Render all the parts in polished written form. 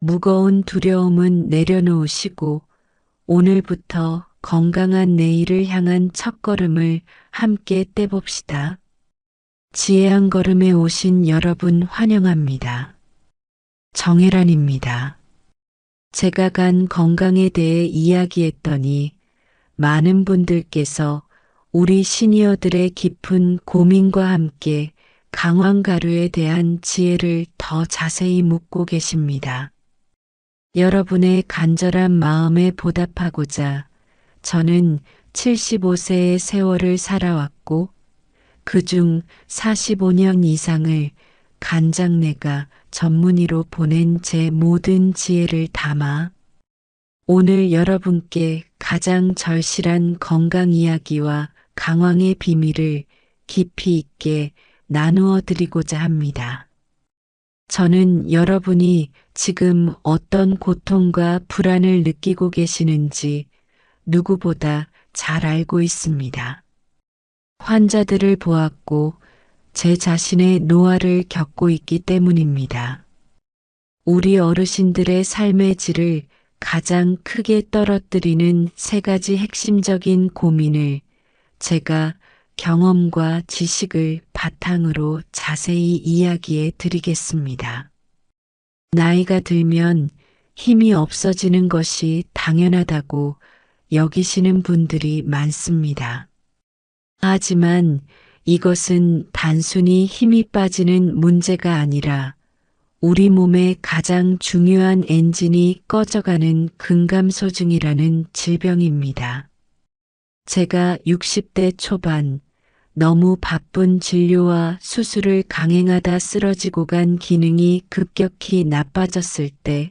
무거운 두려움은 내려놓으시고 오늘부터 건강한 내일을 향한 첫걸음을 함께 떼봅시다. 지혜 한 걸음에 오신 여러분 환영합니다. 정혜란입니다. 제가 간 건강에 대해 이야기했더니 많은 분들께서 우리 시니어들의 깊은 고민과 함께 강황가루에 대한 지혜를 더 자세히 묻고 계십니다. 여러분의 간절한 마음에 보답하고자 저는 75세의 세월을 살아왔고 그중 45년 이상을 간장내가 전문의로 보낸 제 모든 지혜를 담아 오늘 여러분께 가장 절실한 건강 이야기와 강황의 비밀을 깊이 있게 나누어 드리고자 합니다. 저는 여러분이 지금 어떤 고통과 불안을 느끼고 계시는지 누구보다 잘 알고 있습니다. 환자들을 보았고 제 자신의 노화를 겪고 있기 때문입니다. 우리 어르신들의 삶의 질을 가장 크게 떨어뜨리는 세 가지 핵심적인 고민을 제가 경험과 지식을 바탕으로 자세히 이야기해 드리겠습니다. 나이가 들면 힘이 없어지는 것이 당연하다고 여기시는 분들이 많습니다. 하지만 이것은 단순히 힘이 빠지는 문제가 아니라 우리 몸의 가장 중요한 엔진이 꺼져가는 근감소증이라는 질병입니다. 제가 60대 초반 너무 바쁜 진료와 수술을 강행하다 쓰러지고 간 기능이 급격히 나빠졌을 때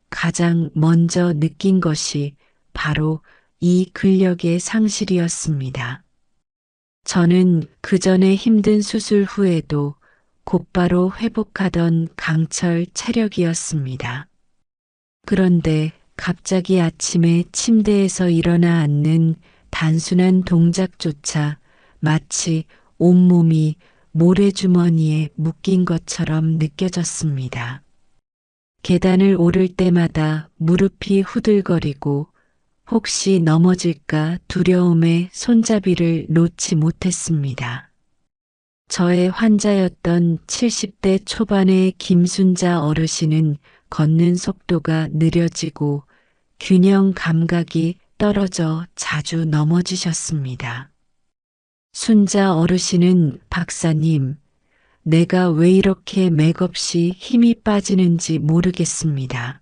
가장 먼저 느낀 것이 바로 이 근력의 상실이었습니다. 저는 그 전에 힘든 수술 후에도 곧바로 회복하던 강철 체력이었습니다. 그런데 갑자기 아침에 침대에서 일어나 앉는 단순한 동작조차 마치 온몸이 모래주머니에 묶인 것처럼 느껴졌습니다. 계단을 오를 때마다 무릎이 후들거리고 혹시 넘어질까 두려움에 손잡이를 놓지 못했습니다. 저의 환자였던 70대 초반의 김순자 어르신은 걷는 속도가 느려지고 균형 감각이 떨어져 자주 넘어지셨습니다. 순자 어르신은 박사님, 내가 왜 이렇게 맥없이 힘이 빠지는지 모르겠습니다.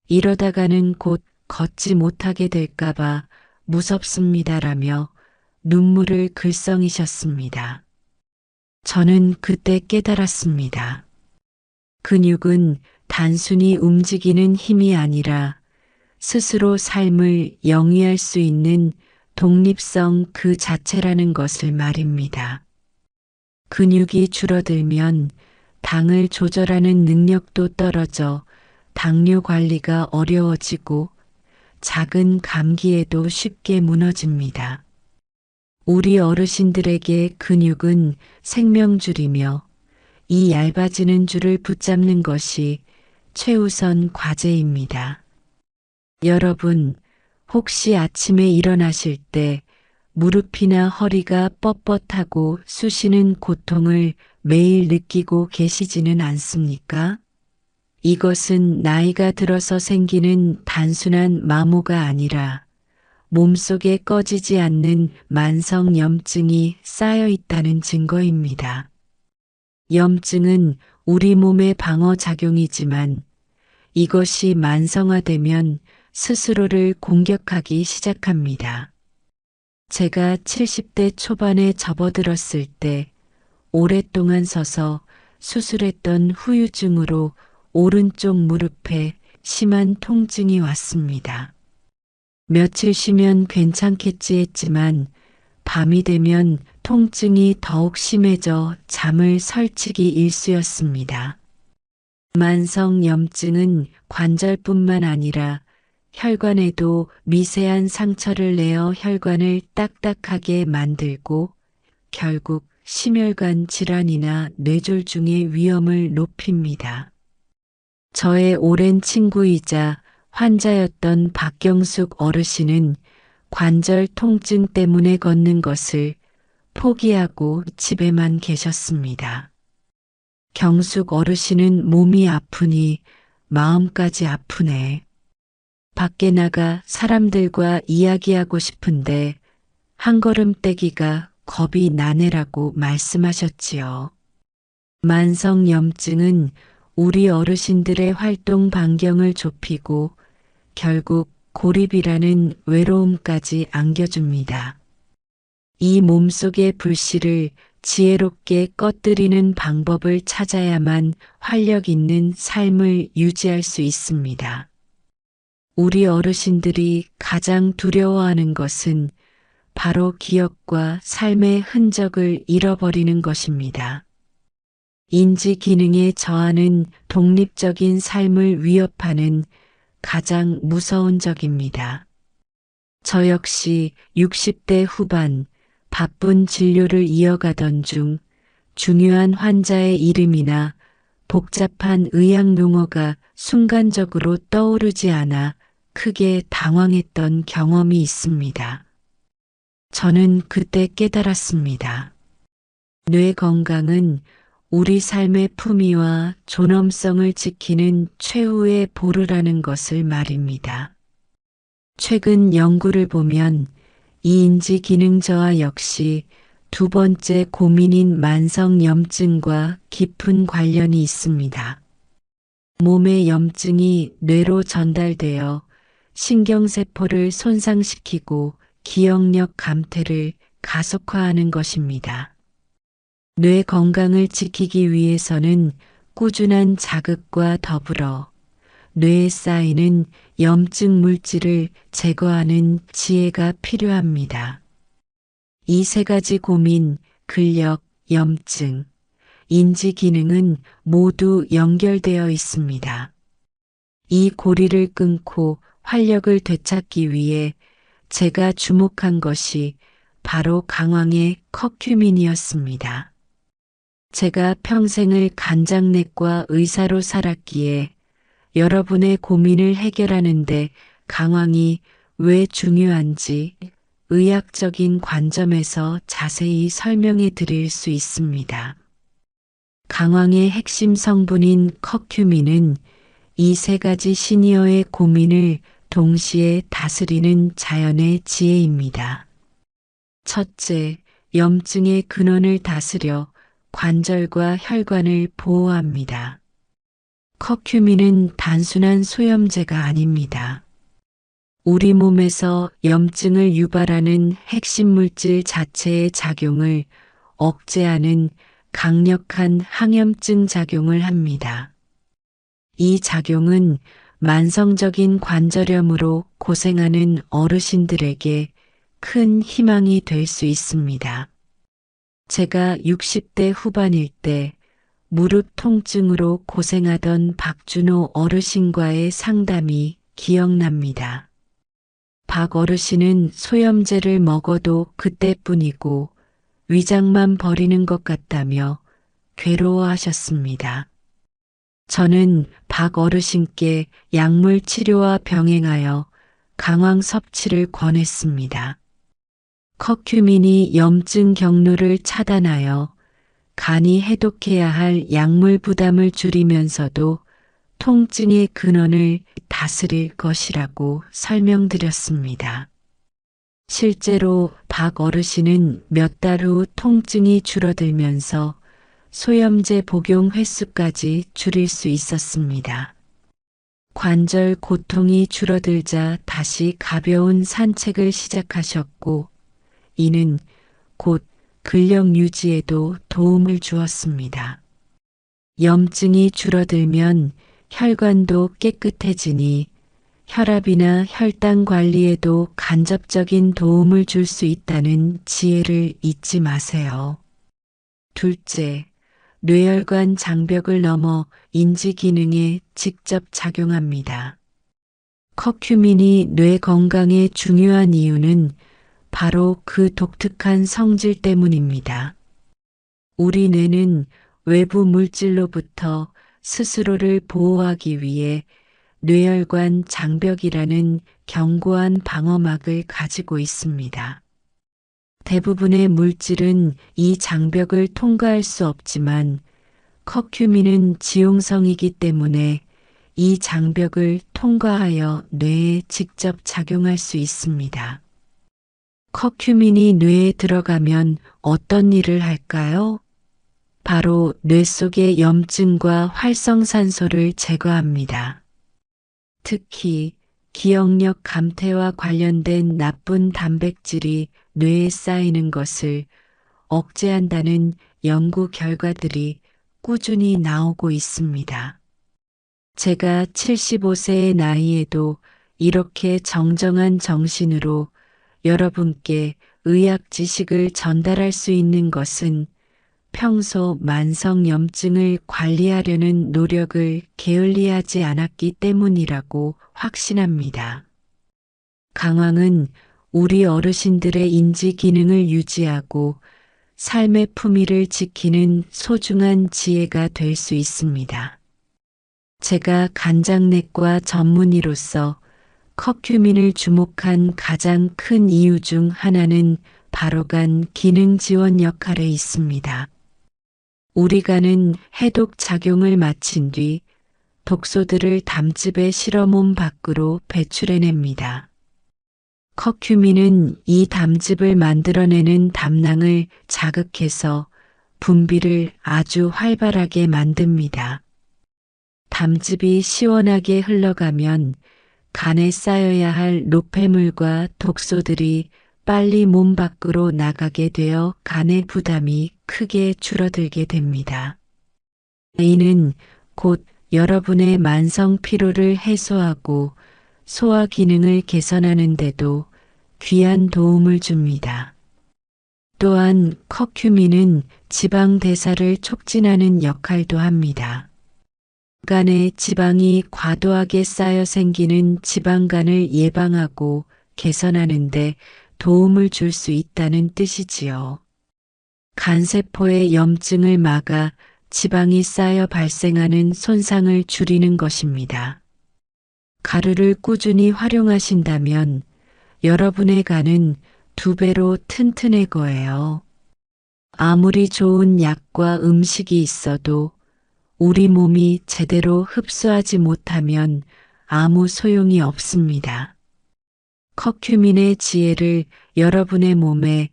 이러다가는 곧 걷지 못하게 될까봐 무섭습니다라며 눈물을 글썽이셨습니다. 저는 그때 깨달았습니다. 근육은 단순히 움직이는 힘이 아니라 스스로 삶을 영위할 수 있는 독립성 그 자체라는 것을 말입니다. 근육이 줄어들면 당을 조절하는 능력도 떨어져 당뇨 관리가 어려워지고 작은 감기에도 쉽게 무너집니다. 우리 어르신들에게 근육은 생명줄이며 이 얇아지는 줄을 붙잡는 것이 최우선 과제입니다. 여러분, 혹시 아침에 일어나실 때 무릎이나 허리가 뻣뻣하고 쑤시는 고통을 매일 느끼고 계시지는 않습니까? 이것은 나이가 들어서 생기는 단순한 마모가 아니라 몸속에 꺼지지 않는 만성 염증이 쌓여 있다는 증거입니다. 염증은 우리 몸의 방어작용이지만 이것이 만성화되면 스스로를 공격하기 시작합니다. 제가 70대 초반에 접어들었을 때 오랫동안 서서 수술했던 후유증으로 오른쪽 무릎에 심한 통증이 왔습니다. 며칠 쉬면 괜찮겠지 했지만 밤이 되면 통증이 더욱 심해져 잠을 설치기 일쑤였습니다. 만성 염증은 관절뿐만 아니라 혈관에도 미세한 상처를 내어 혈관을 딱딱하게 만들고 결국 심혈관 질환이나 뇌졸중의 위험을 높입니다. 저의 오랜 친구이자 환자였던 박경숙 어르신은 관절 통증 때문에 걷는 것을 포기하고 집에만 계셨습니다. 경숙 어르신은 몸이 아프니 마음까지 아프네. 밖에 나가 사람들과 이야기하고 싶은데 한 걸음 떼기가 겁이 나네라고 말씀하셨지요. 만성염증은 우리 어르신들의 활동 반경을 좁히고 결국 고립이라는 외로움까지 안겨줍니다. 이 몸속의 불씨를 지혜롭게 꺼뜨리는 방법을 찾아야만 활력 있는 삶을 유지할 수 있습니다. 우리 어르신들이 가장 두려워하는 것은 바로 기억과 삶의 흔적을 잃어버리는 것입니다. 인지 기능에 저하는 독립적인 삶을 위협하는 가장 무서운 적입니다. 저 역시 60대 후반 바쁜 진료를 이어가던 중 중요한 환자의 이름이나 복잡한 의학 용어가 순간적으로 떠오르지 않아 크게 당황했던 경험이 있습니다. 저는 그때 깨달았습니다. 뇌 건강은 우리 삶의 품위와 존엄성을 지키는 최후의 보루라는 것을 말입니다. 최근 연구를 보면 이 인지 기능 저하 역시 두 번째 고민인 만성염증과 깊은 관련이 있습니다. 몸의 염증이 뇌로 전달되어 신경세포를 손상시키고 기억력 감퇴를 가속화하는 것입니다. 뇌 건강을 지키기 위해서는 꾸준한 자극과 더불어 뇌에 쌓이는 염증 물질을 제거하는 지혜가 필요합니다. 이 세 가지 고민, 근력, 염증, 인지 기능은 모두 연결되어 있습니다. 이 고리를 끊고 활력을 되찾기 위해 제가 주목한 것이 바로 강황의 커큐민이었습니다. 제가 평생을 간장내과 의사로 살았기에 여러분의 고민을 해결하는데 강황이 왜 중요한지 의학적인 관점에서 자세히 설명해 드릴 수 있습니다. 강황의 핵심 성분인 커큐민은 이 세 가지 시니어의 고민을 동시에 다스리는 자연의 지혜입니다. 첫째, 염증의 근원을 다스려 관절과 혈관을 보호합니다. 커큐민은 단순한 소염제가 아닙니다. 우리 몸에서 염증을 유발하는 핵심 물질 자체의 작용을 억제하는 강력한 항염증 작용을 합니다. 이 작용은 만성적인 관절염으로 고생하는 어르신들에게 큰 희망이 될 수 있습니다. 제가 60대 후반일 때 무릎 통증으로 고생하던 박준호 어르신과의 상담이 기억납니다. 박 어르신은 소염제를 먹어도 그때뿐이고 위장만 버리는 것 같다며 괴로워하셨습니다. 저는 박 어르신께 약물 치료와 병행하여 강황 섭취를 권했습니다. 커큐민이 염증 경로를 차단하여 간이 해독해야 할 약물 부담을 줄이면서도 통증의 근원을 다스릴 것이라고 설명드렸습니다. 실제로 박 어르신은 몇 달 후 통증이 줄어들면서 소염제 복용 횟수까지 줄일 수 있었습니다. 관절 고통이 줄어들자 다시 가벼운 산책을 시작하셨고 이는 곧 근력 유지에도 도움을 주었습니다. 염증이 줄어들면 혈관도 깨끗해지니 혈압이나 혈당 관리에도 간접적인 도움을 줄 수 있다는 지혜를 잊지 마세요. 둘째, 뇌혈관 장벽을 넘어 인지 기능에 직접 작용합니다. 커큐민이 뇌 건강에 중요한 이유는 바로 그 독특한 성질 때문입니다. 우리 뇌는 외부 물질로부터 스스로를 보호하기 위해 뇌혈관 장벽이라는 견고한 방어막을 가지고 있습니다. 대부분의 물질은 이 장벽을 통과할 수 없지만 커큐민은 지용성이기 때문에 이 장벽을 통과하여 뇌에 직접 작용할 수 있습니다. 커큐민이 뇌에 들어가면 어떤 일을 할까요? 바로 뇌 속의 염증과 활성산소를 제거합니다. 특히 기억력 감퇴와 관련된 나쁜 단백질이 뇌에 쌓이는 것을 억제한다는 연구 결과들이 꾸준히 나오고 있습니다. 제가 75세의 나이에도 이렇게 정정한 정신으로 여러분께 의학 지식을 전달할 수 있는 것은 평소 만성염증을 관리하려는 노력을 게을리하지 않았기 때문이라고 확신합니다. 강황은 우리 어르신들의 인지 기능을 유지하고 삶의 품위를 지키는 소중한 지혜가 될 수 있습니다. 제가 간장내과 전문의로서 커큐민을 주목한 가장 큰 이유 중 하나는 바로 간 기능 지원 역할에 있습니다. 우리 간은 해독 작용을 마친 뒤 독소들을 담즙에 실어 몸 밖으로 배출해냅니다. 커큐민은 이 담즙을 만들어내는 담낭을 자극해서 분비를 아주 활발하게 만듭니다. 담즙이 시원하게 흘러가면 간에 쌓여야 할 노폐물과 독소들이 빨리 몸 밖으로 나가게 되어 간의 부담이 크게 줄어들게 됩니다. 이는 곧 여러분의 만성 피로를 해소하고 소화 기능을 개선하는 데도 귀한 도움을 줍니다. 또한 커큐민은 지방 대사를 촉진하는 역할도 합니다. 간에 지방이 과도하게 쌓여 생기는 지방간을 예방하고 개선하는 데 도움을 줄 수 있다는 뜻이지요. 간세포의 염증을 막아 지방이 쌓여 발생하는 손상을 줄이는 것입니다. 가루를 꾸준히 활용하신다면 여러분의 간은 2배로 튼튼할 거예요. 아무리 좋은 약과 음식이 있어도 우리 몸이 제대로 흡수하지 못하면 아무 소용이 없습니다. 커큐민의 지혜를 여러분의 몸에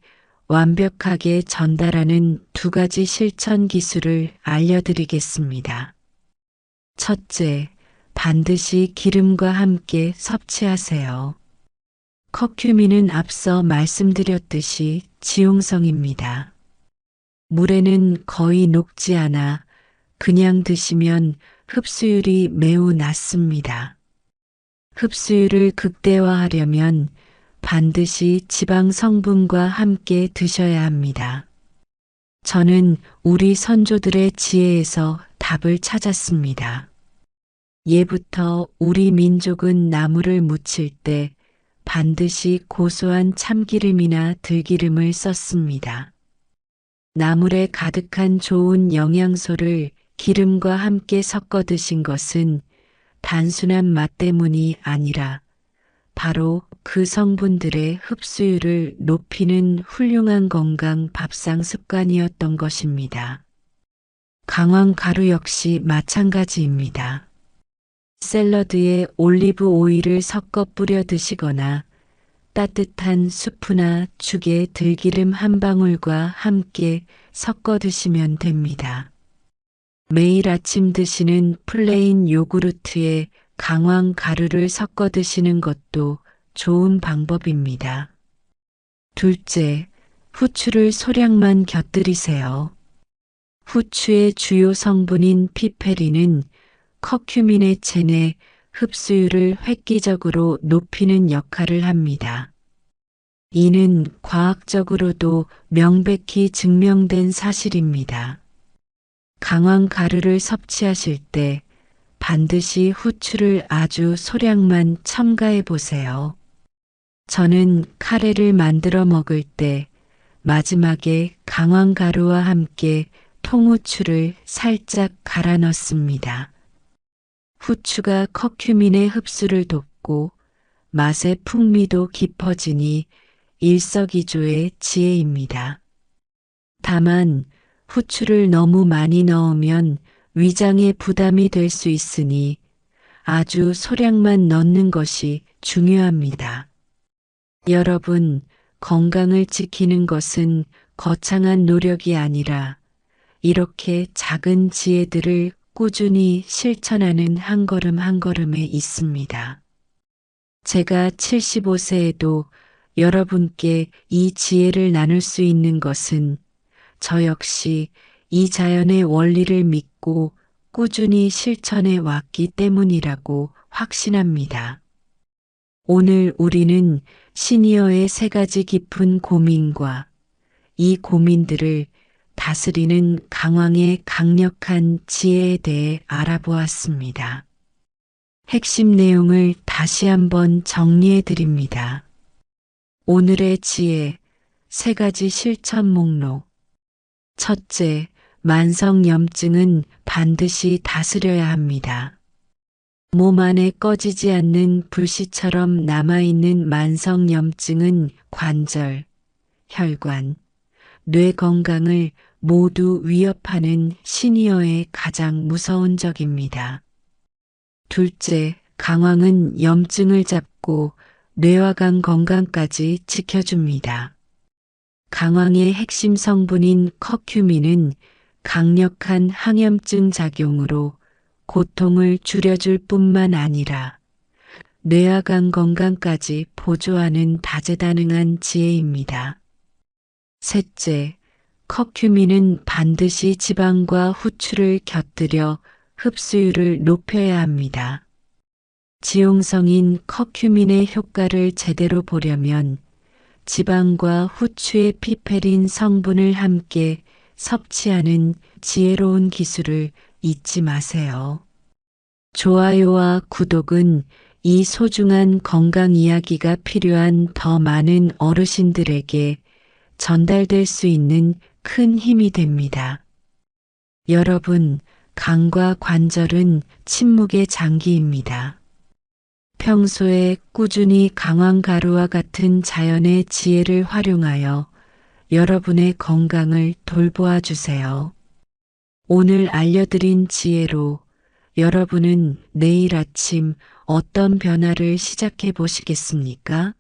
완벽하게 전달하는 2가지 실천 기술을 알려드리겠습니다. 첫째, 반드시 기름과 함께 섭취하세요. 커큐민은 앞서 말씀드렸듯이 지용성입니다. 물에는 거의 녹지 않아 그냥 드시면 흡수율이 매우 낮습니다. 흡수율을 극대화하려면 반드시 지방 성분과 함께 드셔야 합니다. 저는 우리 선조들의 지혜에서 답을 찾았습니다. 예부터 우리 민족은 나물을 무칠 때 반드시 고소한 참기름이나 들기름을 썼습니다. 나물에 가득한 좋은 영양소를 기름과 함께 섞어 드신 것은 단순한 맛 때문이 아니라 바로 그 성분들의 흡수율을 높이는 훌륭한 건강 밥상 습관이었던 것입니다. 강황 가루 역시 마찬가지입니다. 샐러드에 올리브 오일을 섞어 뿌려 드시거나 따뜻한 수프나 죽에 들기름 한 방울과 함께 섞어 드시면 됩니다. 매일 아침 드시는 플레인 요구르트에 강황 가루를 섞어 드시는 것도 좋은 방법입니다. 둘째, 후추를 소량만 곁들이세요. 후추의 주요 성분인 피페린은 커큐민의 체내 흡수율을 획기적으로 높이는 역할을 합니다. 이는 과학적으로도 명백히 증명된 사실입니다. 강황 가루를 섭취하실 때 반드시 후추를 아주 소량만 첨가해 보세요. 저는 카레를 만들어 먹을 때 마지막에 강황 가루와 함께 통후추를 살짝 갈아 넣습니다. 후추가 커큐민의 흡수를 돕고 맛의 풍미도 깊어지니 일석이조의 지혜입니다. 다만 후추를 너무 많이 넣으면 위장에 부담이 될 수 있으니 아주 소량만 넣는 것이 중요합니다. 여러분, 건강을 지키는 것은 거창한 노력이 아니라 이렇게 작은 지혜들을 꾸준히 실천하는 한 걸음 한 걸음에 있습니다. 제가 75세에도 여러분께 이 지혜를 나눌 수 있는 것은 저 역시 이 자연의 원리를 믿고 꾸준히 실천해 왔기 때문이라고 확신합니다. 오늘 우리는 시니어의 세 가지 깊은 고민과 이 고민들을 다스리는 강황의 강력한 지혜에 대해 알아보았습니다. 핵심 내용을 다시 한번 정리해 드립니다. 오늘의 지혜, 세 가지 실천 목록. 첫째, 만성염증은 반드시 다스려야 합니다. 몸 안에 꺼지지 않는 불씨처럼 남아있는 만성염증은 관절, 혈관, 뇌 건강을 모두 위협하는 시니어의 가장 무서운 적입니다. 둘째, 강황은 염증을 잡고 뇌와 간 건강까지 지켜줍니다. 강황의 핵심 성분인 커큐민은 강력한 항염증 작용으로 고통을 줄여줄 뿐만 아니라 뇌와 간 건강까지 보조하는 다재다능한 지혜입니다. 셋째, 커큐민은 반드시 지방과 후추를 곁들여 흡수율을 높여야 합니다. 지용성인 커큐민의 효과를 제대로 보려면 지방과 후추의 피페린 성분을 함께 섭취하는 지혜로운 기술을 잊지 마세요. 좋아요와 구독은 이 소중한 건강 이야기가 필요한 더 많은 어르신들에게 전달될 수 있는 큰 힘이 됩니다. 여러분, 간과 관절은 침묵의 장기입니다. 평소에 꾸준히 강황가루와 같은 자연의 지혜를 활용하여 여러분의 건강을 돌보아 주세요. 오늘 알려드린 지혜로 여러분은 내일 아침 어떤 변화를 시작해 보시겠습니까?